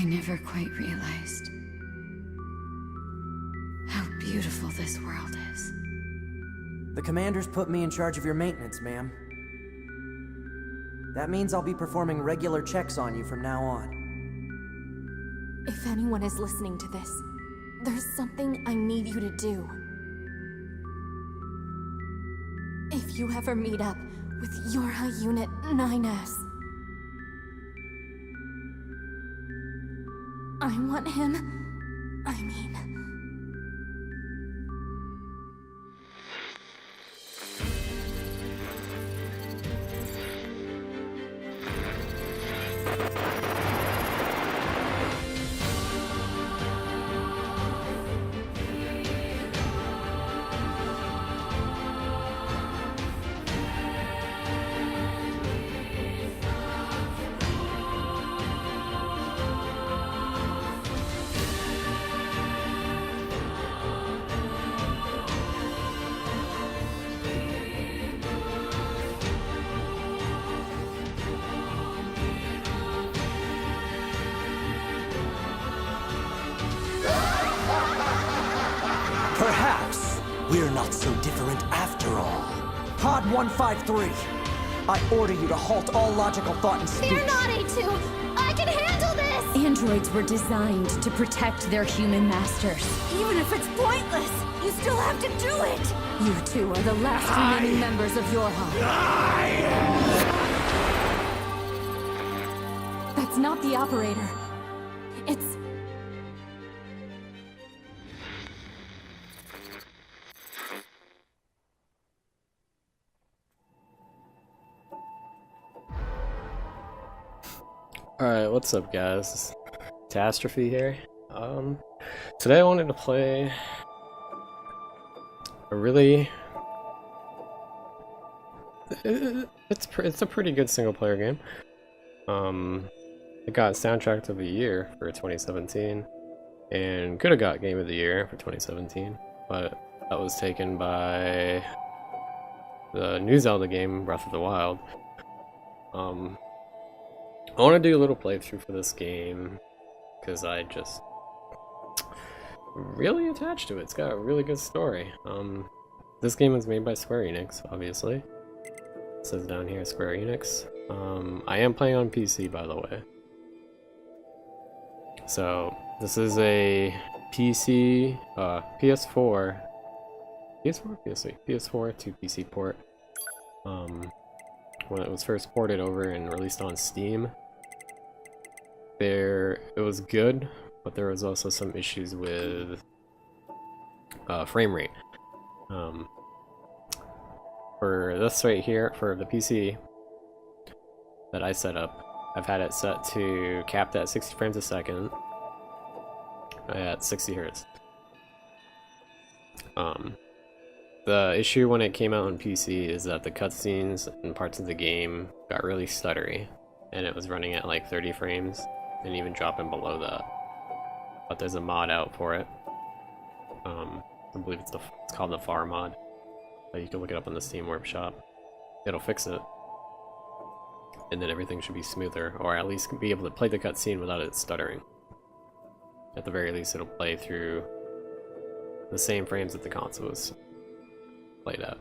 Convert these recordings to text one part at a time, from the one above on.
never quite realized how beautiful this world is. The commander's put me in charge of your maintenance, ma'am. That means I'll be performing regular checks on you from now on. If anyone is listening to this, there's something I need you to do. If you ever meet up with your high unit 9S, I want him, I mean... Perhaps we're not so different after all. Pod 153, I order you to halt all logical thought and speech. Fear not, A2! I can handle this! Androids were designed to protect their human masters. Even if it's pointless, you still have to do it! You two are the last remaining members of your home. That's not the operator. It's... Alright, what's up guys? Tastraphy here. Today I wanted to play a really... It's a pretty good single player game. It got Soundtrack of the Year for 2017, and could have got Game of the Year for 2017, but that was taken by the new Zelda game, Breath of the Wild. I want to do a little playthrough for this game because I just really attached to it. It's got a really good story. This game was made by Square Enix, obviously. It says down here Square Enix. I am playing on PC, by the way. So this is a PC, PS4 to PC port. When it was first ported over and released on Steam, it was good, but there was also some issues with frame rate. For this right here, for the PC that I set up, I've had it set to capped at 60 frames a second at 60 Hertz. The issue when it came out on PC is that the cutscenes and parts of the game got really stuttery, and it was running at like 30 frames, and even dropping below that. But there's a mod out for it. I believe it's called the FAR mod. But you can look it up on the Steam Workshop. It'll fix it, and then everything should be smoother, or at least be able to play the cutscene without it stuttering. At the very least, it'll play through the same frames that the console was played at.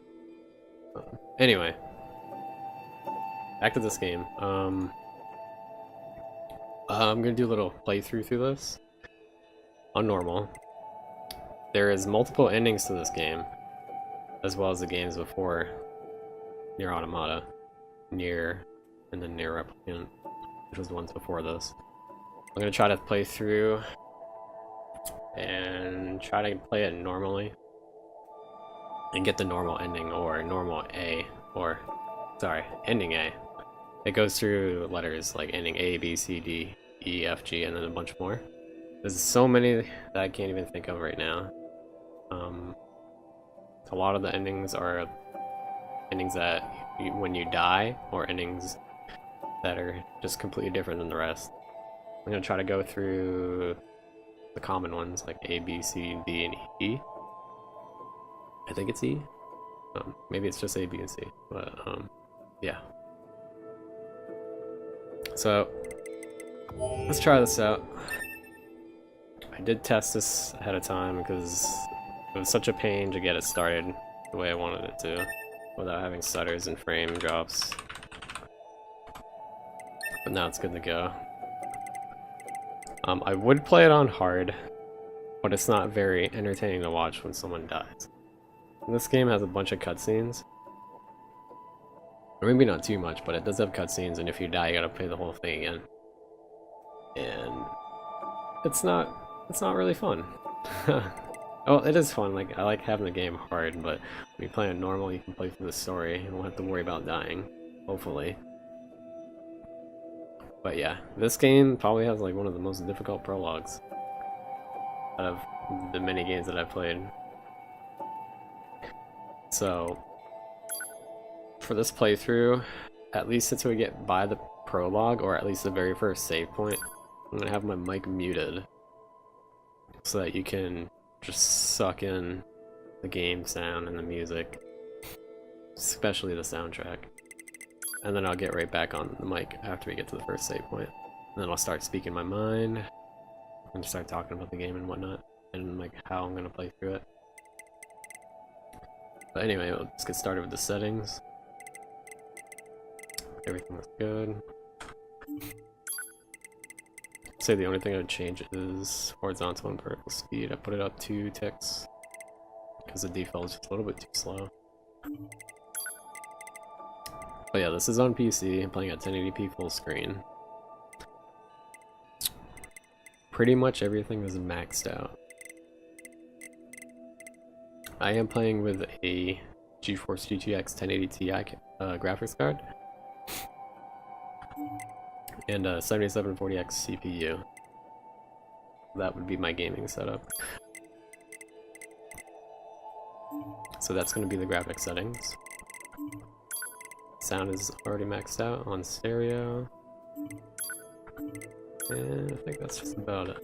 Anyway, back to this game. I'm gonna do a little playthrough through this on normal. There is multiple endings to this game, as well as the games before NieR Automata, NieR, and then NieR Replicant, which was the ones before this. I'm gonna try to play through and try to play it normally and get the normal ending, or normal A, or sorry, ending A. It goes through letters like ending A, B, C, D, E, F, G, and then a bunch more. There's so many that I can't even think of right now. A lot of the endings are endings that when you die, or endings that are just completely different than the rest. I'm gonna try to go through the common ones like A, B, C, D, and E. I think it's E. Maybe it's just A, B, and C, but yeah. So Let's try this out. I did test this ahead of time because it was such a pain to get it started the way I wanted it to, without having stutters and frame drops. But now it's good to go. I would play it on hard, but it's not very entertaining to watch when someone dies. And this game has a bunch of cutscenes. Or maybe not too much, but it does have cutscenes, and if you die, you gotta play the whole thing again. And it's not really fun. Oh, it is fun. Like, I like having the game hard, but when you play it normal, you can play through the story. You don't have to worry about dying, hopefully. But yeah, this game probably has like one of the most difficult prologues out of the many games that I've played. So, for this playthrough, at least until we get by the prologue, or at least the very first save point, I'm gonna have my mic muted so that you can just suck in the game sound and the music, especially the soundtrack. And then I'll get right back on the mic after we get to the first save point. And then I'll start speaking my mind and start talking about the game and whatnot, and like how I'm gonna play through it. But anyway, let's get started with the settings. Everything looks good. I'd say the only thing I would change is horizontal and vertical speed. I put it up 2 ticks because the default is just a little bit too slow. But yeah, this is on PC. I'm playing at 1080p full screen. Pretty much everything is maxed out. I am playing with a GeForce GTX 1080 Ti graphics card and a 7740X CPU. That would be my gaming setup. So that's going to be the graphics settings. Sound is already maxed out on stereo. And I think that's just about it.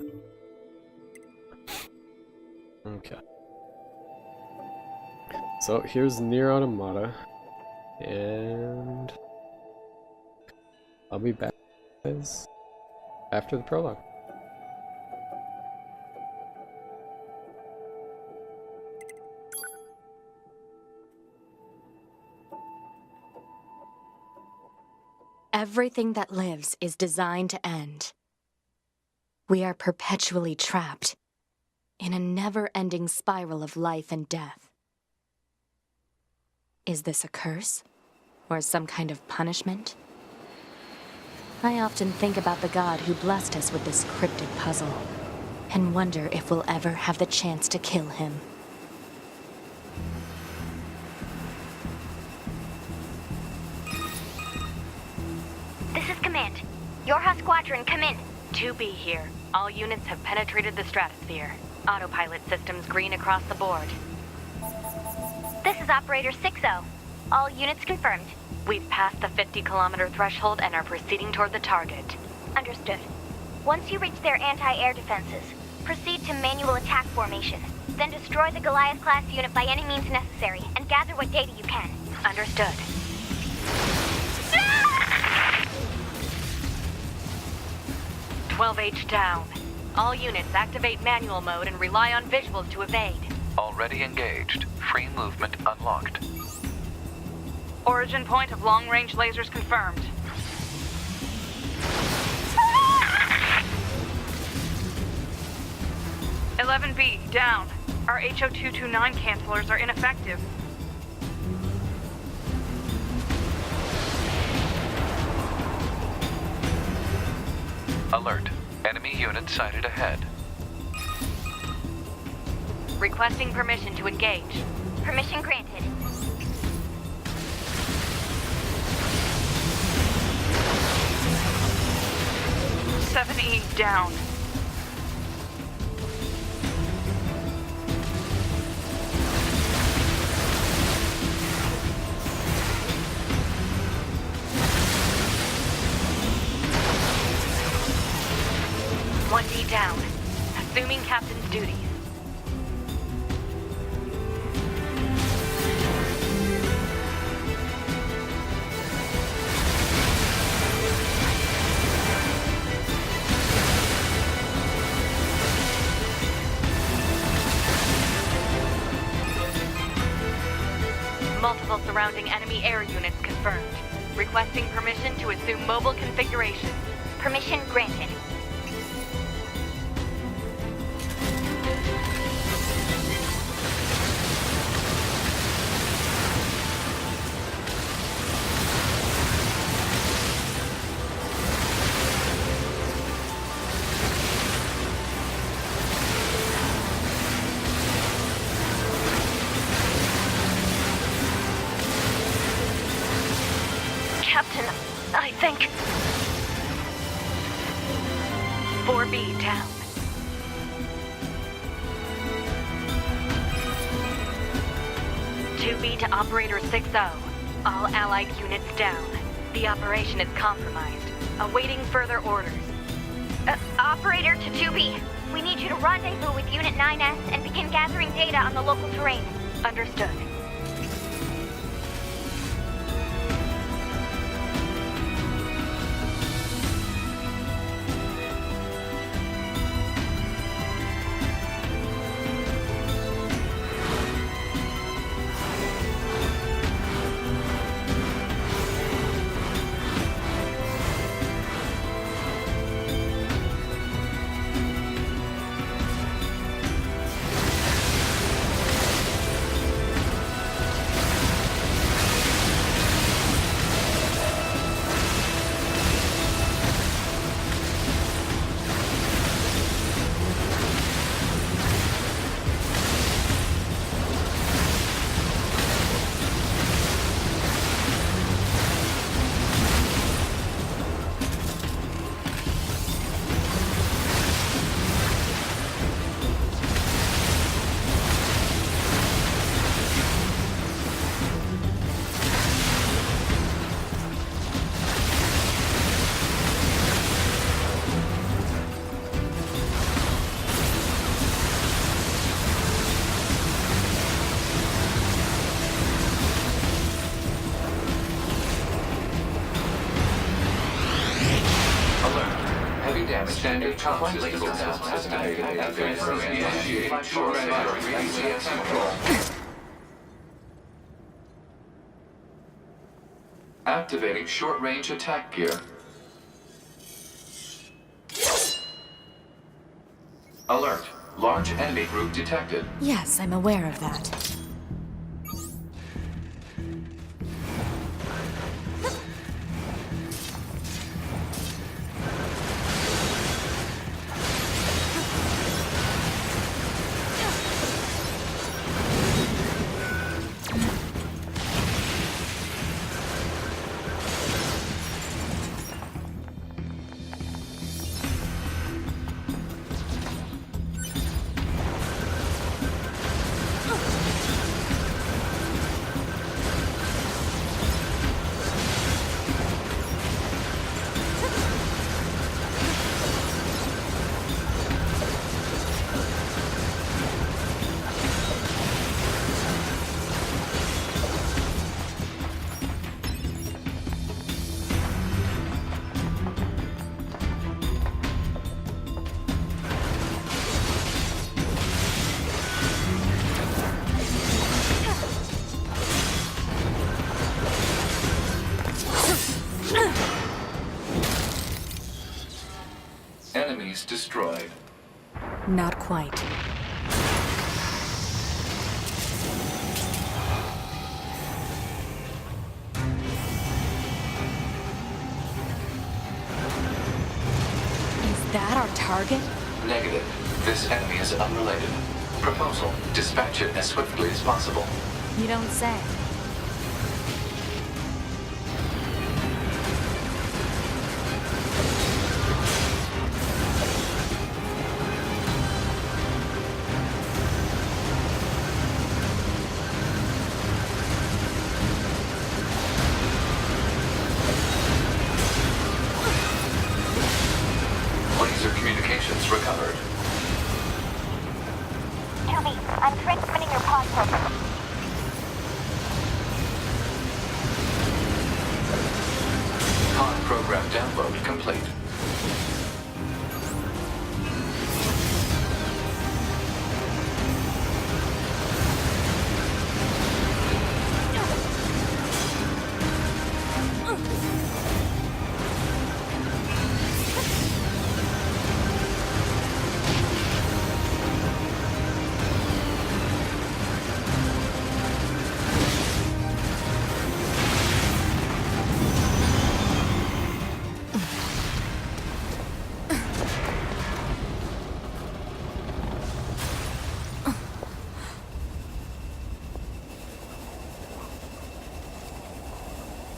Okay. So here's NieR Automata, and I'll be back guys after the prologue. Everything that lives is designed to end. We are perpetually trapped in a never-ending spiral of life and death. Is this a curse? Or some kind of punishment? I often think about the god who blessed us with this cryptic puzzle, and wonder if we'll ever have the chance to kill him. This is Command. Yorha Squadron, come in. 2B here. All units have penetrated the stratosphere. Autopilot systems green across the board. This is Operator 6-0. All units confirmed. We've passed the 50-kilometer threshold and are proceeding toward the target. Understood. Once you reach their anti-air defenses, proceed to manual attack formation. Then destroy the Goliath-class unit by any means necessary, and gather what data you can. Understood. 12H down. All units activate manual mode and rely on visuals to evade. Already engaged. Free movement unlocked. Origin point of long-range lasers confirmed. (11B) down. Our HO229 cancelers are ineffective. Alert. Enemy unit sighted ahead. Requesting permission to engage. Permission granted. (7E) down. (1D) down. Assuming captain's duties. multiple surrounding enemy air units confirmed. Requesting permission to assume mobile configuration. Permission granted. Captain, I think... 4B down. 2B to Operator 6-0. All Allied units down. The operation is compromised. Awaiting further orders. Operator to 2B. We need you to rendezvous with Unit 9S and begin gathering data on the local terrain. Understood. Standard top system activating short-range attack gear. Alert. Large enemy group detected. Yes, I'm aware of that. Enemies destroyed. Not quite. Is that our target? Negative. This enemy is unrelated. Proposal. Dispatch it as swiftly as possible. You don't say. Communications recovered. 2B, I'm transmitting your pod program. Pod program download complete.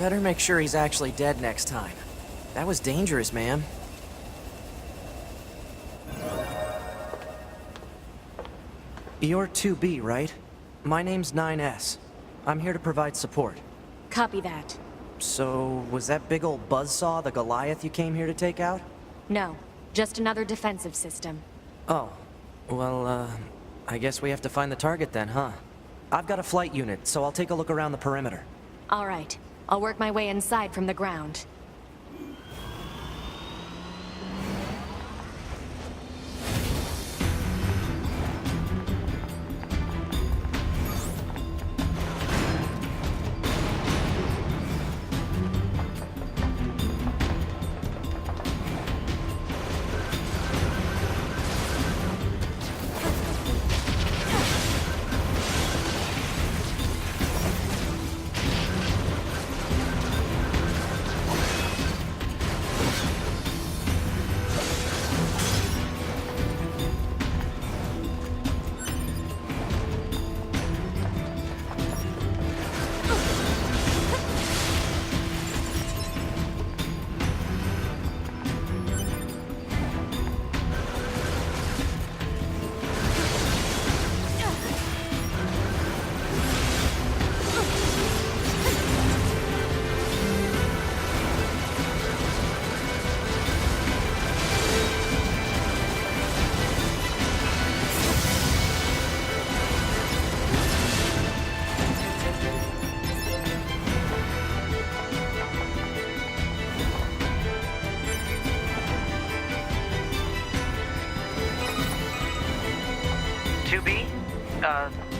Better make sure he's actually dead next time. That was dangerous, man. You're 2B, right? My name's 9S. I'm here to provide support. Copy that. So, was that big old buzzsaw the Goliath you came here to take out? No, just another defensive system. Oh. Well, I guess we have to find the target then, huh? I've got a flight unit, so I'll take a look around the perimeter. All right. I'll work my way inside from the ground.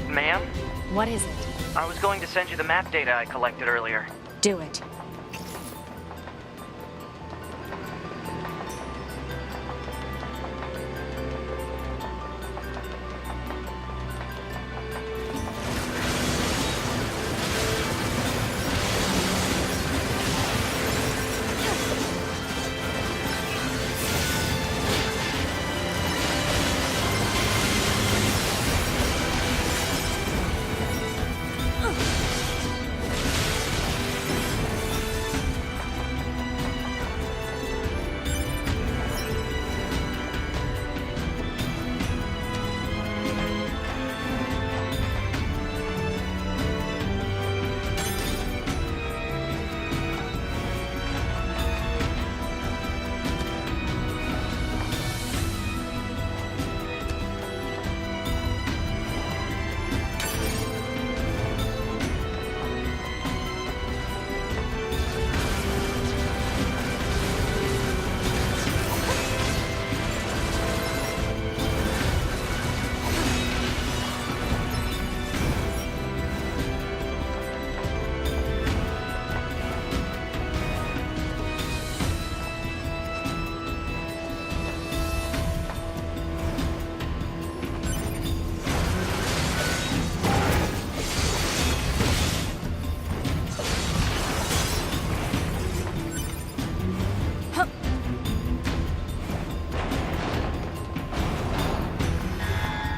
Ma'am? What is it? I was going to send you the map data I collected earlier. Do it.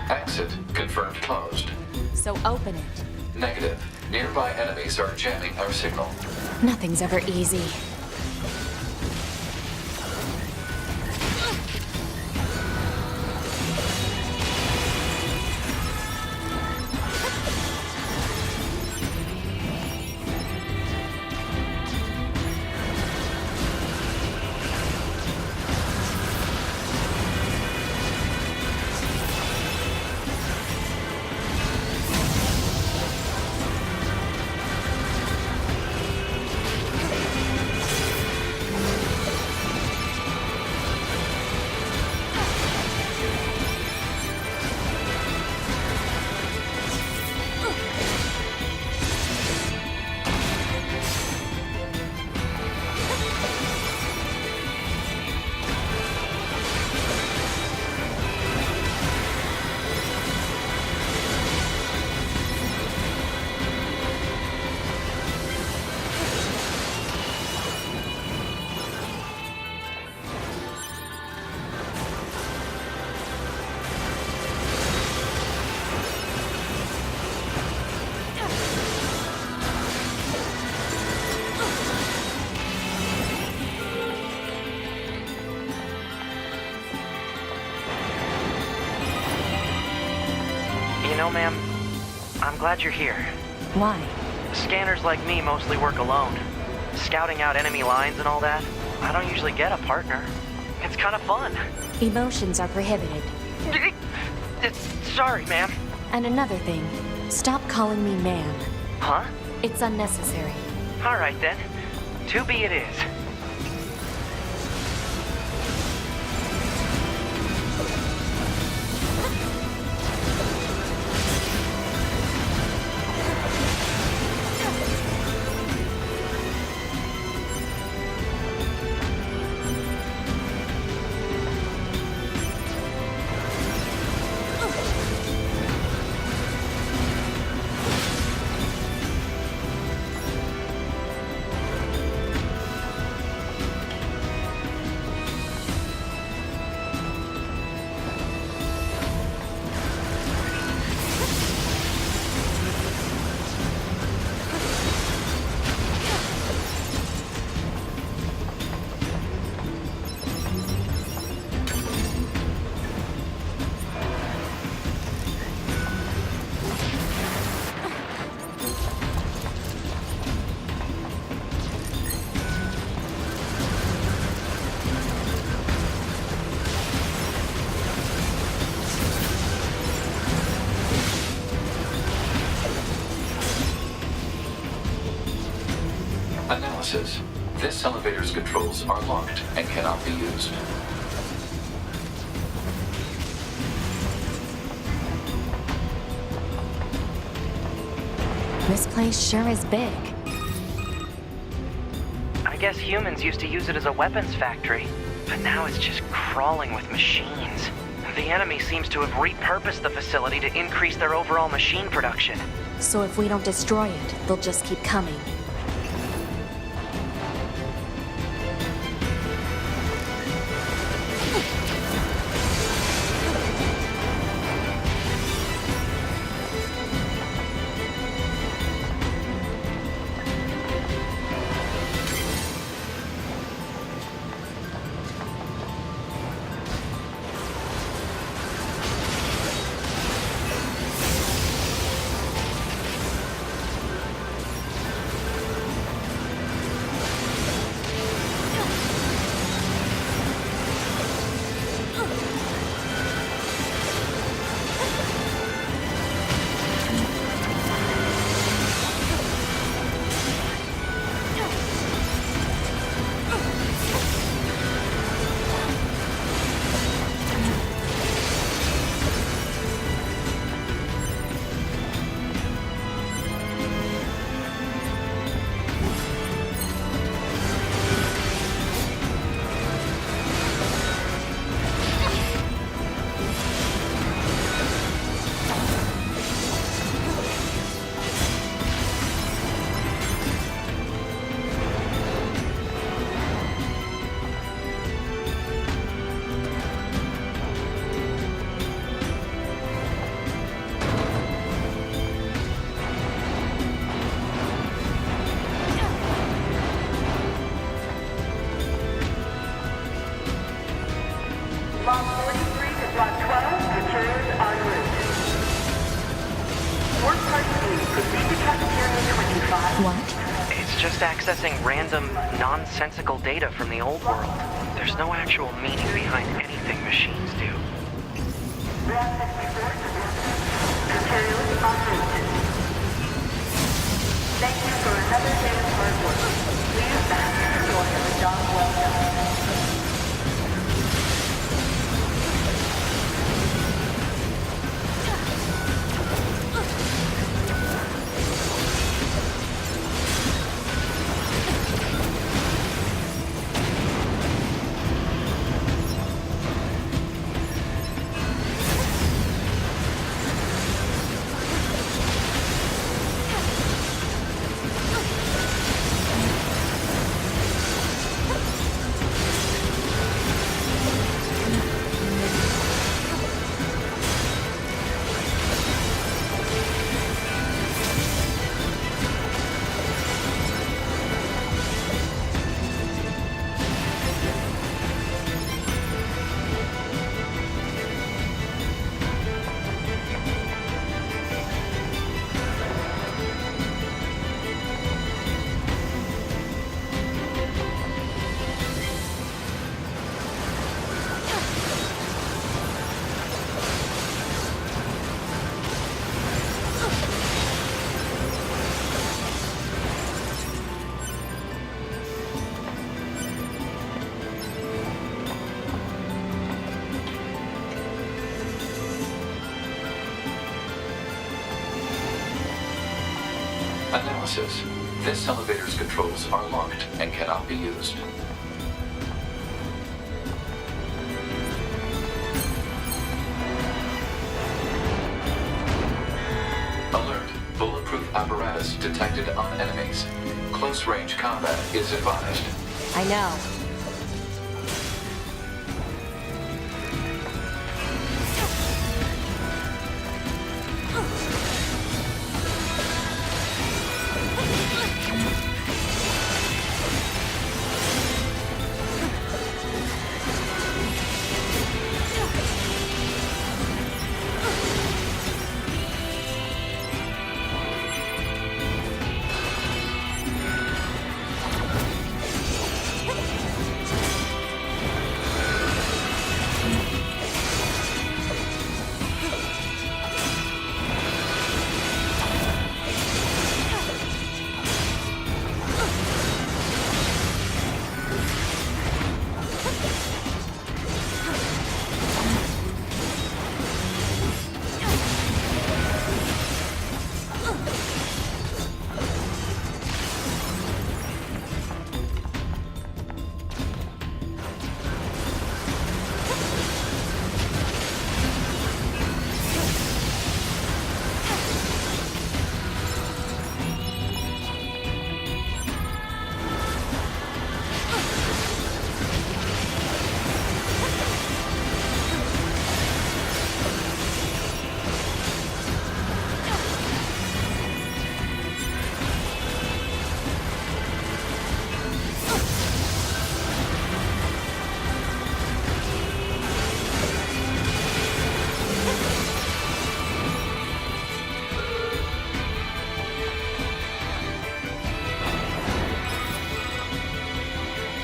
Exit confirmed closed. So open it. Negative. Nearby enemies are jamming our signal. Nothing's ever easy. You know, ma'am, I'm glad you're here. Why? Scanners like me mostly work alone. Scouting out enemy lines and all that, I don't usually get a partner. It's kind of fun. Emotions are prohibited. Sorry, ma'am. And another thing, stop calling me ma'am. Huh? It's unnecessary. All right, then. 2B it is. Analysis. This elevator's controls are locked and cannot be used. This place sure is big. I guess humans used to use it as a weapons factory, but now it's just crawling with machines. The enemy seems to have repurposed the facility to increase their overall machine production. So if we don't destroy it, they'll just keep coming. What? It's just accessing random, nonsensical data from the old world. There's no actual meaning behind anything machines do. Thank you for another day of hard work. Please bask in the joy of a job well done. Analysis. This elevator's controls are locked and cannot be used. Alert. Bulletproof apparatus detected on enemies. Close-range combat is advised. I know.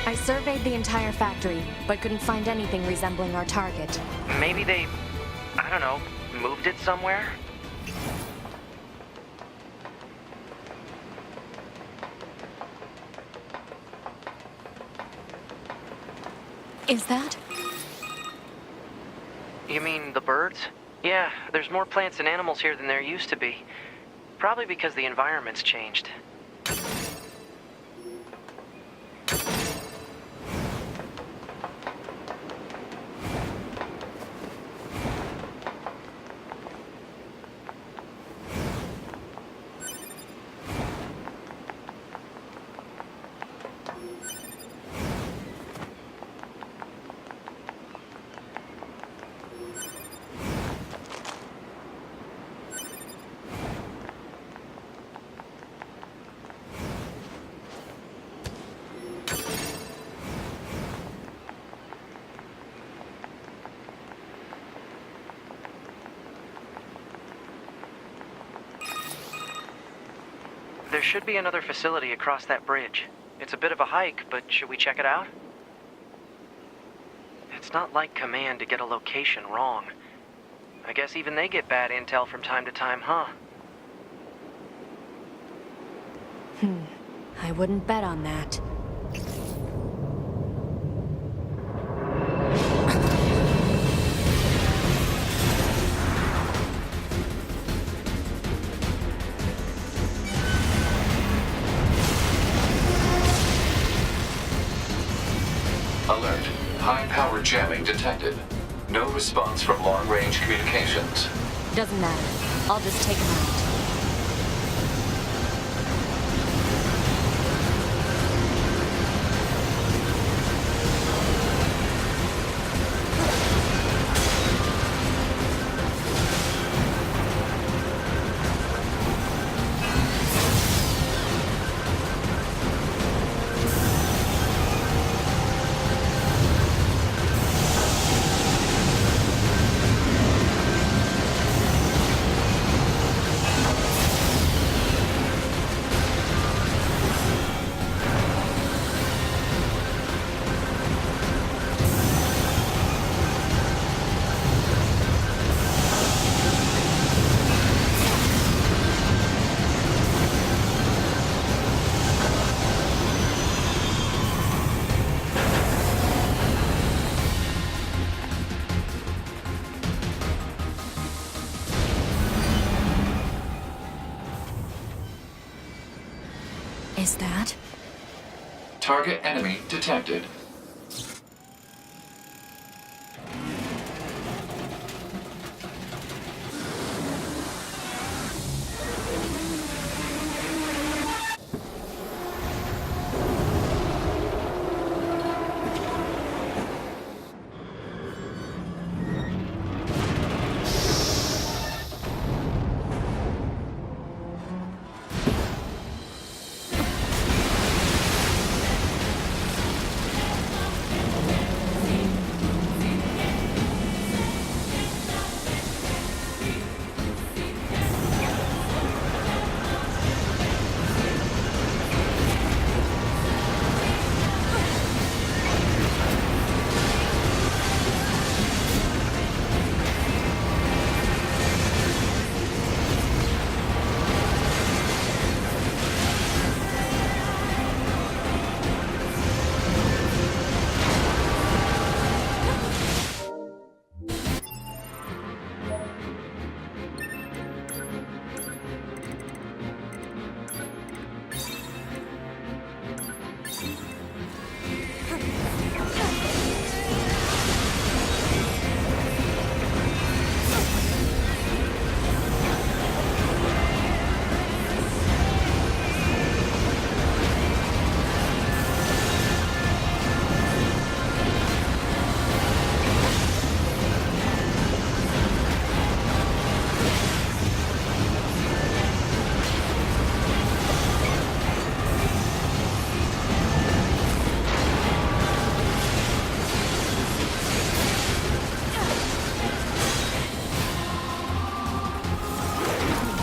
I surveyed the entire factory, but couldn't find anything resembling our target. Maybe they, I don't know, moved it somewhere? Is that? You mean the birds? Yeah, there's more plants and animals here than there used to be. Probably because the environment's changed. There should be another facility across that bridge. It's a bit of a hike, but should we check it out? It's not like Command to get a location wrong. I guess even they get bad intel from time to time, huh? I wouldn't bet on that. Alert. High-power jamming detected. No response from long-range communications. Doesn't matter. I'll just take him out. is that? Target enemy detected.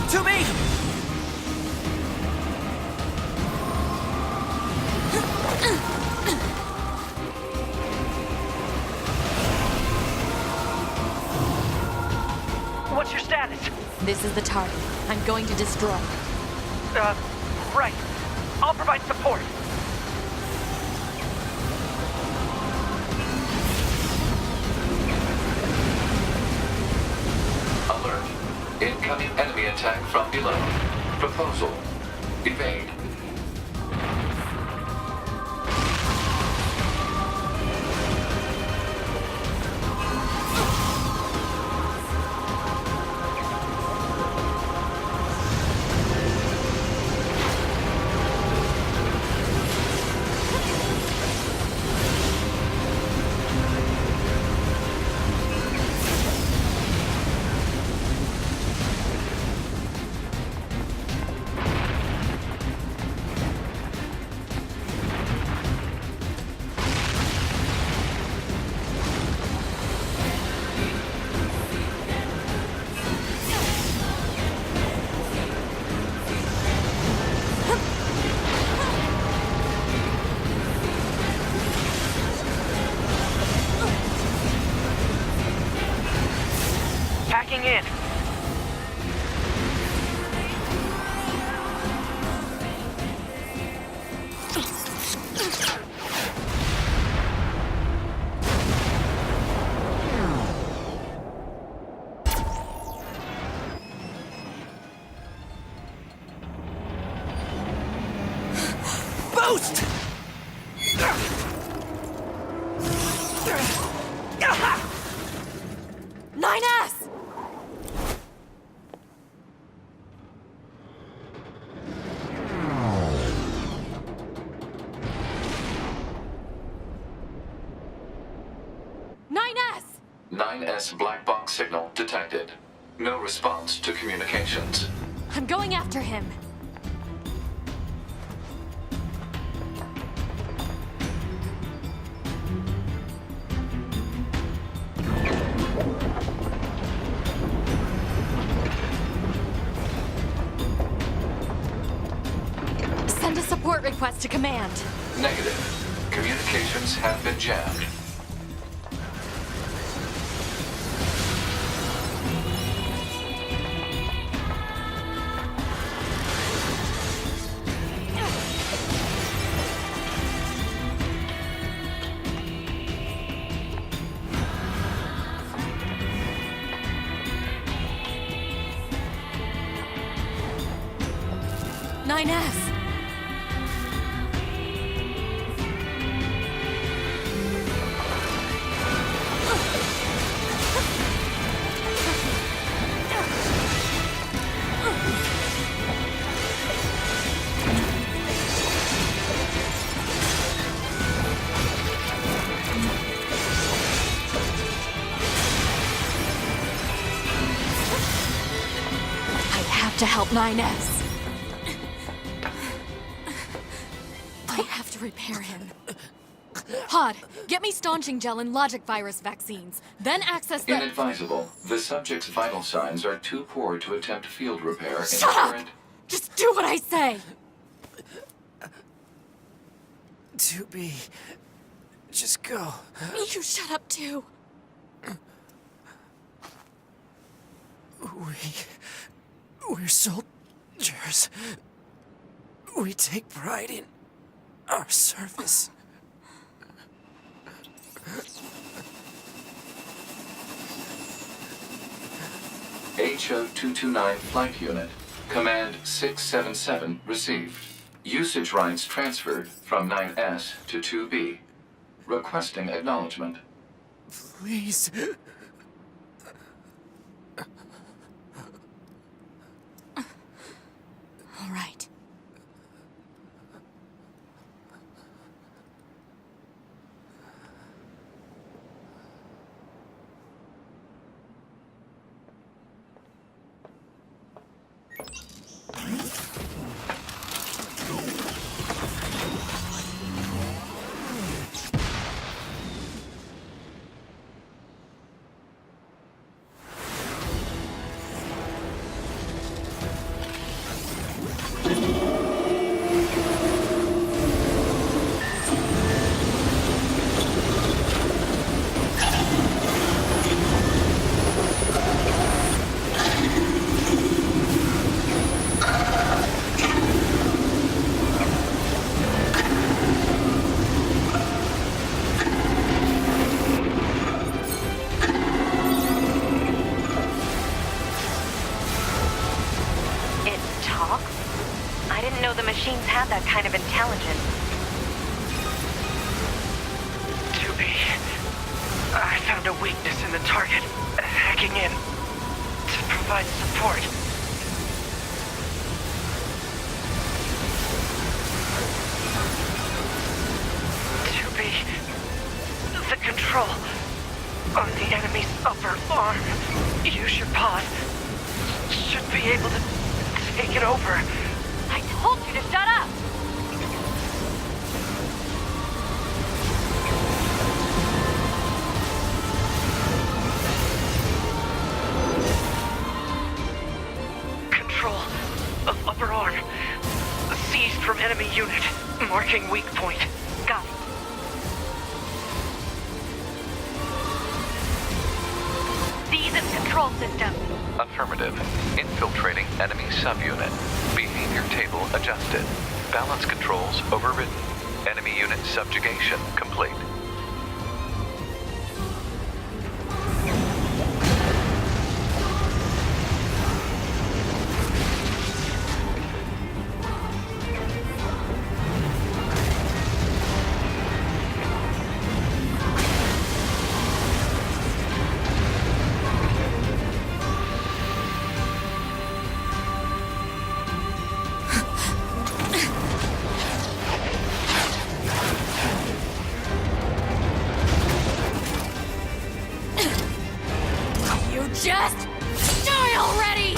To me! What's your status? This is the target. I'm going to destroy. Right. I'll provide support. Alert. Incoming enemy attack from below. Proposal. Evade. Packing in. Boost! 9S! Nine 9S black box signal detected. No response to communications. I'm going after him. Send a support request to command. Negative. Communications have been jammed. Nine S. to help 9S. I have to repair him. Pod, get me staunching gel and logic virus vaccines. Then access the— Inadvisable. The subject's vital signs are too poor to attempt field repair in Shut up! current... Just do what I say! 2B. Just go. You shut up too. We're soldiers. We take pride in our service. HO-229 Flight Unit. Command 677 received. Usage rights transferred from 9S to 2B. Requesting acknowledgement. Please. All right. I didn't know the machines had that kind of intelligence. 2B, I found a weakness in the target. Hacking in to provide support. The control on the enemy's upper arm. Use your pod. Should be able to take it over. I told you to shut up! Control of upper arm. Seized from enemy unit. Marking weak point. Got it. Seasoned control system. Affirmative. Infiltrating enemy subunit. Behavior table adjusted. Balance controls overridden. Enemy unit subjugation complete. Just die already!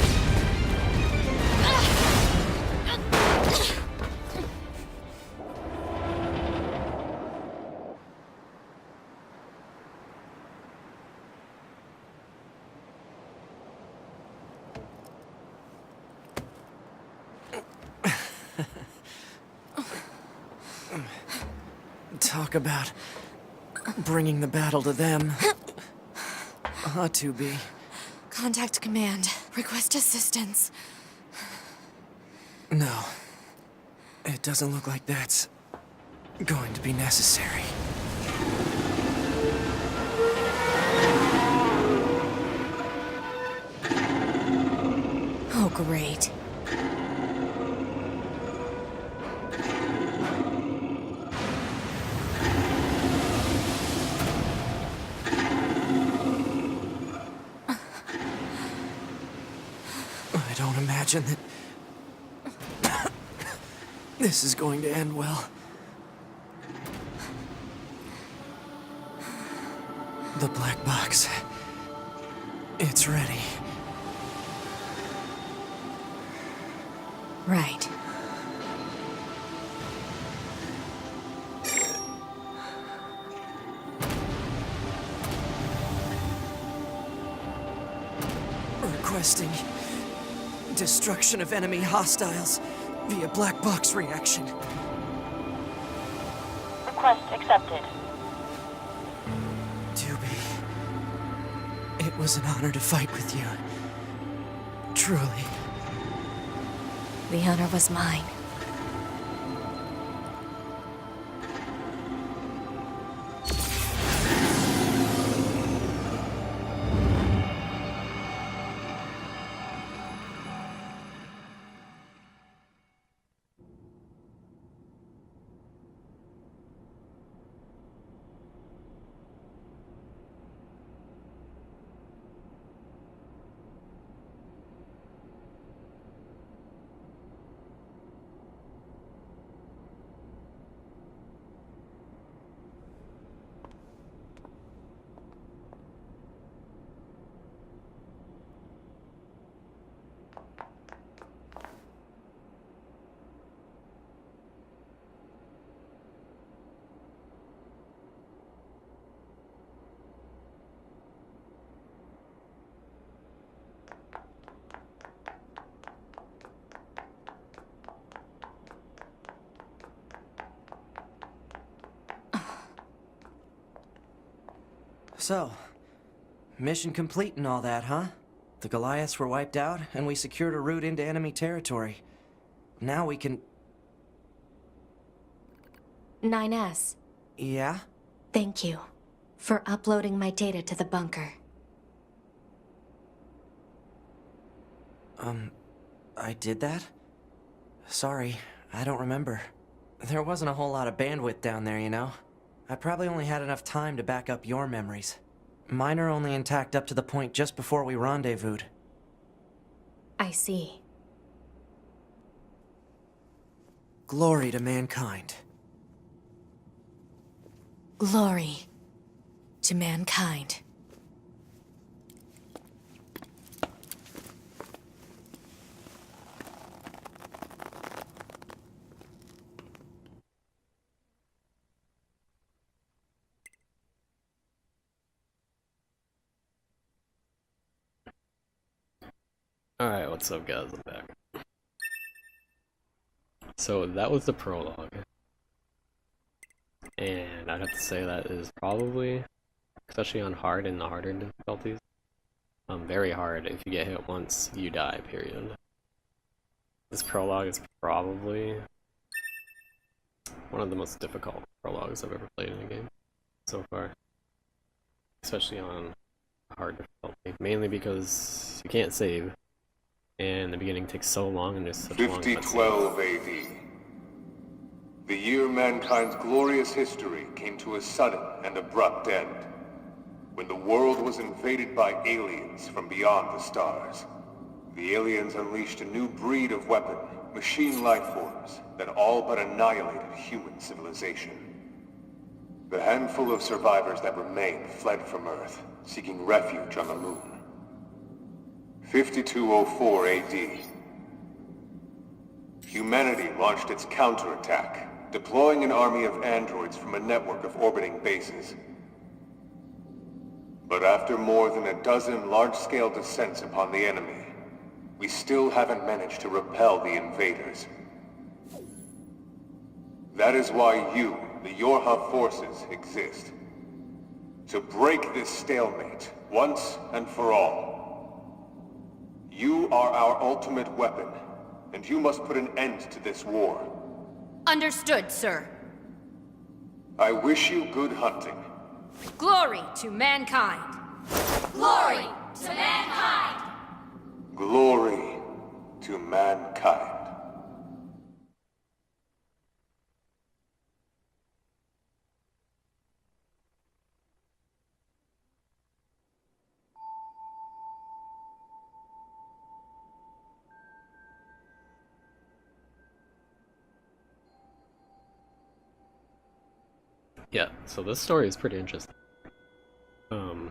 Talk about bringing the battle to them. 2B. Contact command. Request assistance. No. It doesn't look like that's going to be necessary. Oh, great. I don't imagine that this is going to end well. The black box. It's ready. Right. Requesting destruction of enemy hostiles via black box reaction. Request accepted. Doobie, it was an honor to fight with you. Truly. The honor was mine. So, mission complete and all that, huh? The Goliaths were wiped out, and we secured a route into enemy territory. Now we can... 9S, Yeah? thank you for uploading my data to the bunker. I did that? Sorry, I don't remember. There wasn't a whole lot of bandwidth down there, you know? I probably only had enough time to back up your memories. Mine are only intact up to the point just before we rendezvoused. I see. Glory to mankind. Glory to mankind. Alright, what's up guys, I'm back. So that was the prologue. And I'd have to say that is probably, especially on hard and the harder difficulties, very hard. If you get hit once, you die, period. This prologue is probably one of the most difficult prologues I've ever played in a game so far. Especially on hard difficulty. Mainly because you can't save. And the beginning takes so long and there's such long cutscenes. 5012 AD. The year mankind's glorious history came to a sudden and abrupt end, when the world was invaded by aliens from beyond the stars. The aliens unleashed a new breed of weapon, machine life forms, that all but annihilated human civilization. The handful of survivors that remained fled from Earth, seeking refuge on the moon. 5204 AD. Humanity launched its counterattack, deploying an army of androids from a network of orbiting bases. But after more than a dozen large-scale descents upon the enemy, we still haven't managed to repel the invaders. That is why you, the Yorha forces, exist. To break this stalemate, once and for all. You are our ultimate weapon, and you must put an end to this war. Understood, sir. I wish you good hunting. Glory to mankind. Glory to mankind. Glory to mankind. Yeah, so this story is pretty interesting. I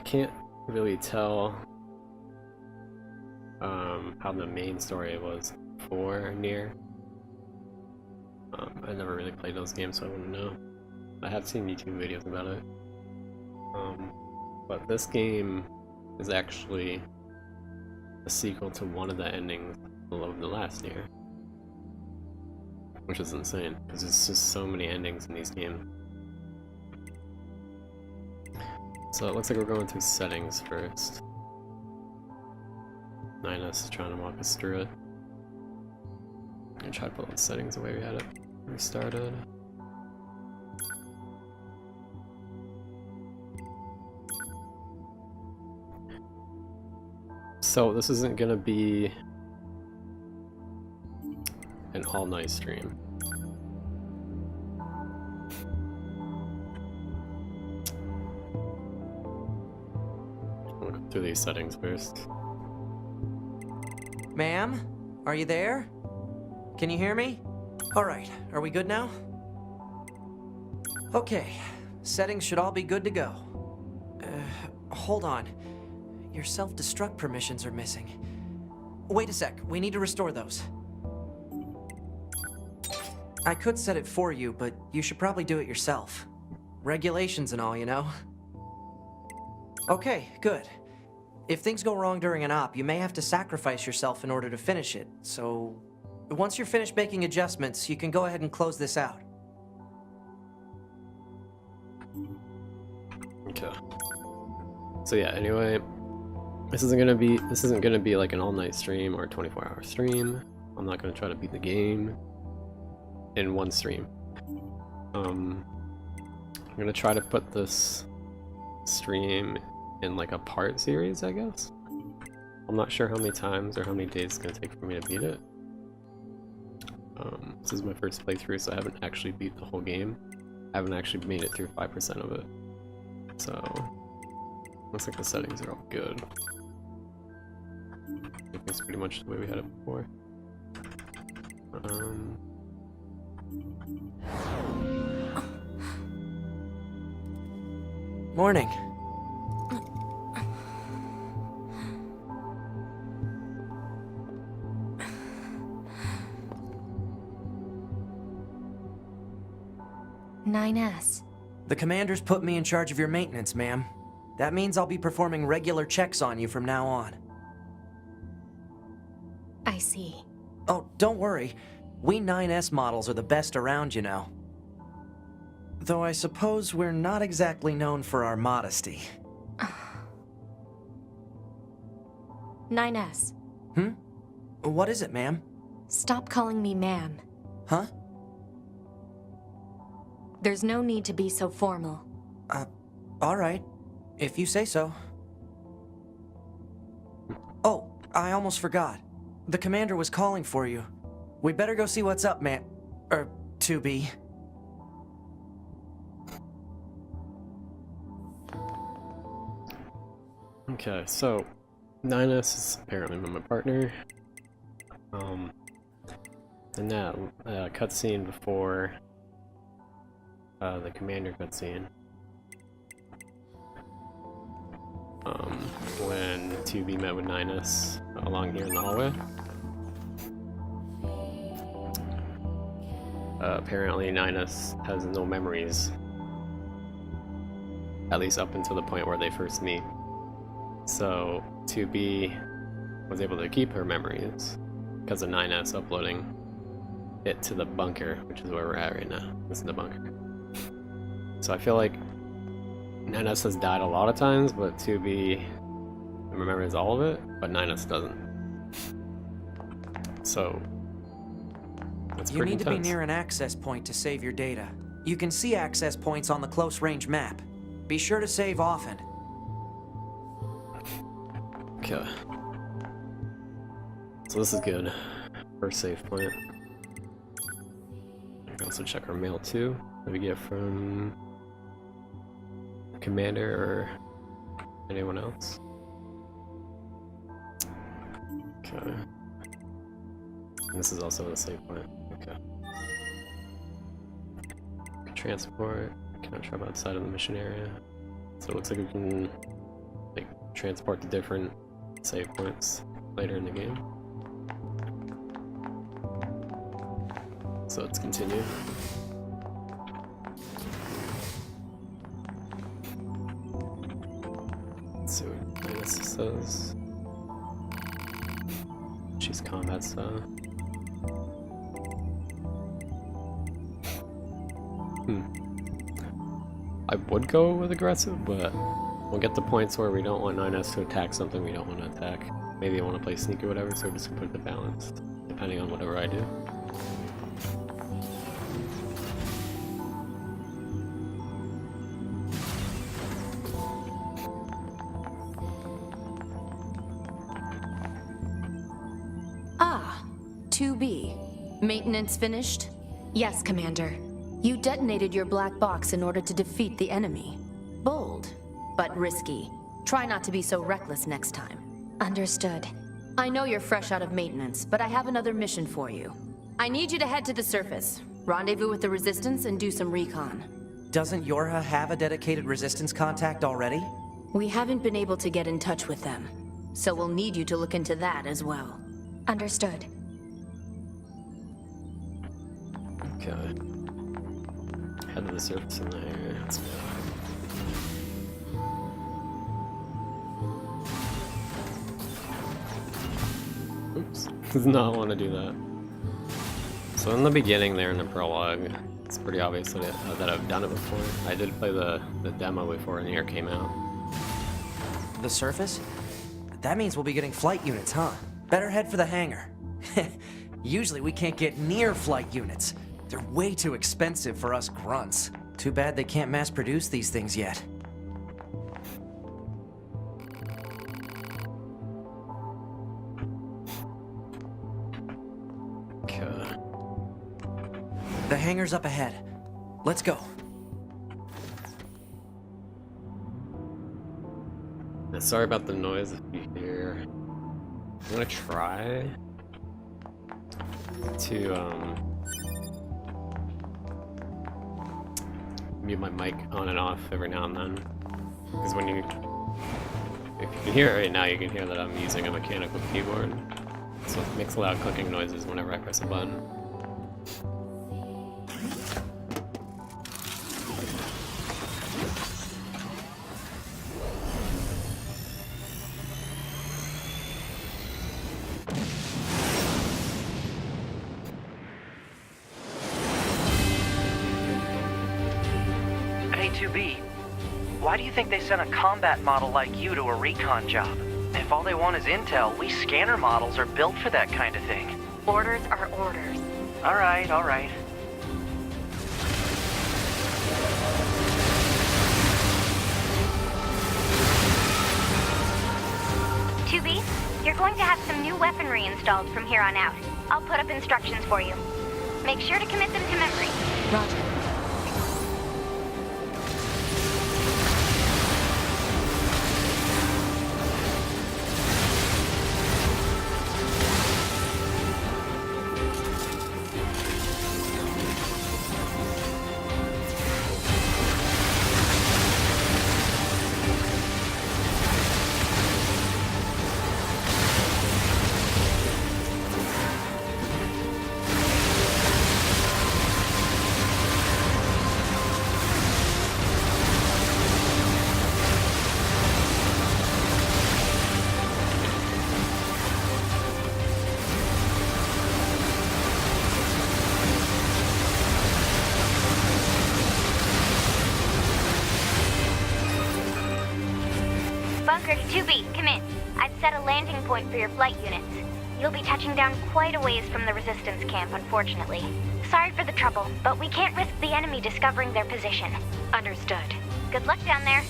can't really tell how the main story was for NieR. I never really played those games, so I wouldn't know. I have seen YouTube videos about it. But this game is actually a sequel to one of the endings of the last NieR. Which is insane, because there's just so many endings in these games. So it looks like we're going through settings first. NieR is trying to walk us through it. I'm gonna try to put the settings the way we had it restarted. So this isn't gonna be an all-night stream. I'll go through these settings first. Ma'am? Are you there? Can you hear me? Alright, are we good now? Okay, settings should all be good to go. Hold on. Your self-destruct permissions are missing. Wait a sec, we need to restore those. I could set it for you, but you should probably do it yourself. Regulations and all, you know? Okay, good. If things go wrong during an op, you may have to sacrifice yourself in order to finish it, so... Once you're finished making adjustments, you can go ahead and close this out. Okay. So yeah, anyway, this isn't gonna be like an all-night stream or a 24-hour stream. I'm not gonna try to beat the game in one stream. I'm gonna try to put this stream in like a part series, I guess. I'm not sure how many times or how many days it's gonna take for me to beat it. This is my first playthrough, so I haven't actually beat the whole game. I haven't actually made it through 5% of it. So, looks like the settings are all good. It's pretty much the way we had it before. Morning. NieR. The commander's put me in charge of your maintenance, ma'am. That means I'll be performing regular checks on you from now on. I see. Oh, don't worry. We 9S models are the best around, you know. Though I suppose we're not exactly known for our modesty. NieR. What is it, ma'am? Stop calling me ma'am. Huh? There's no need to be so formal. Alright. If you say so. Oh, I almost forgot. The commander was calling for you. We better go see what's up, ma'am. 2B. Okay, so NieR is apparently my partner. And that cutscene before the commander cutscene, when 2B met with NieR along here in the hallway. Apparently NieR has no memories, at least up until the point where they first meet. So 2B was able to keep her memories because of NieR uploading it to the bunker, which is where we're at right now. This is the bunker. So I feel like NieR has died a lot of times, but 2B remembers all of it, but NieR doesn't. So that's You pretty need to be intense. near an access point to save your data. You can see access points on the close range map. Be sure to save often. Okay. So this is good. First save point. I can also check our mail too that we get from the commander or anyone else. Okay. And this is also a save point. Okay. Transport. Cannot travel outside of the mission area. So it looks like we can like transport to different save points. later in the game. So let's continue. Let's see what Goliath says. She's combat style. I would go with aggressive, but we'll get to points where we don't want 9S to attack something we don't want to attack. Maybe I want to play sneak or whatever, so we're just gonna put the balance, depending on whatever I do. Ah, 2B. Maintenance finished? Yes, Commander. You detonated your black box in order to defeat the enemy. Bold, but risky. Try not to be so reckless next time. Understood. I know you're fresh out of maintenance, but I have another mission for you. I need you to head to the surface, rendezvous with the Resistance, and do some recon. Doesn't Yorha have a dedicated Resistance contact already? We haven't been able to get in touch with them, so we'll need you to look into that as well. Understood. Okay. Head to the surface in the area. Let's go. Oops. Does not want to do that. So in the beginning there in the prologue, it's pretty obvious that I've done it before. I did play the demo before NieR came out. The surface? That means we'll be getting flight units, huh? Better head for the hangar. Usually we can't get near flight units. They're way too expensive for us grunts. Too bad they can't mass produce these things yet. Okay. The hangar's up ahead. Let's go. Sorry about the noise if you hear. I'm gonna try to mute my mic on and off every now and then, because if you can hear it right now, you can hear that I'm using a mechanical keyboard, so it makes loud clicking noises whenever I press a button. Why do you think they sent a combat model like you to a recon job? If all they want is intel, we scanner models are built for that kind of thing. Orders are orders. All right, all right. You're going to have some new weaponry installed from here on out. I'll put up instructions for you. Make sure to commit them to memory. Roger. Bunker to 2B, come in. I've set a landing point for your flight units. You'll be touching down quite a ways from the Resistance camp, unfortunately. Sorry for the trouble, but we can't risk the enemy discovering their position. Understood. Good luck down there.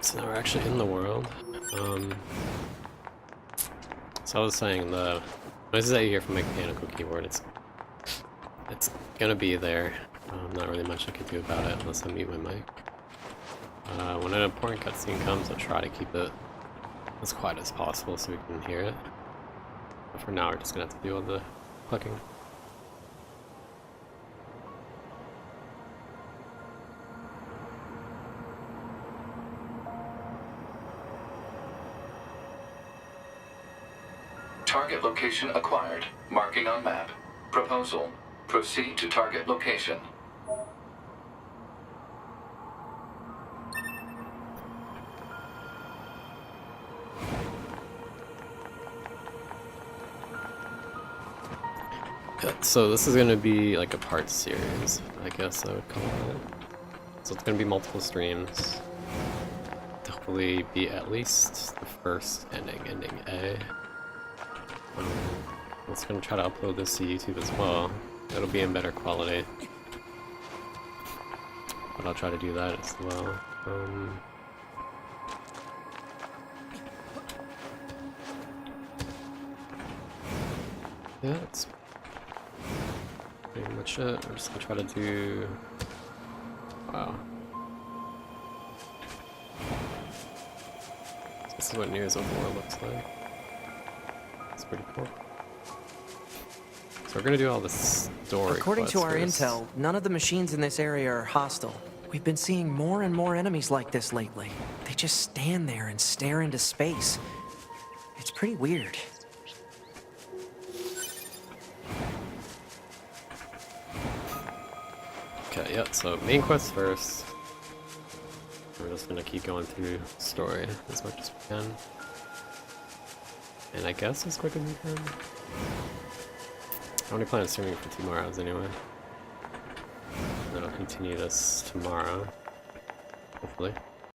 So now we're actually in the world. So I was saying the Noises that you hear from my mechanical keyboard, it's gonna be there. Not really much I can do about it unless I mute my mic. When an important cutscene comes, I'll try to keep it as quiet as possible so we can hear it. But for now, we're just gonna have to deal with the clicking. Target location acquired. Marking on map. Proposal. Proceed to target location. So this is gonna be like a part series, I guess I would call it. So it's gonna be multiple streams. Hopefully be at least the first ending A. I'm just gonna try to upload this to YouTube as well. It'll be in better quality, but I'll try to do that as well. Yeah, that's pretty much it. I'm just gonna try to do... Wow. This is what NieR's overworld looks like. It's pretty cool. So we're gonna do all the story According to our first. intel, none of the machines in this area are hostile. We've been seeing more and more enemies like this lately. They just stand there and stare into space. It's pretty weird. Okay, yeah, so main quest first. We're just gonna keep going through story as much as we can. And I guess as quick as we can. I only plan on streaming for 2 more hours anyway. Then I'll continue this tomorrow, hopefully.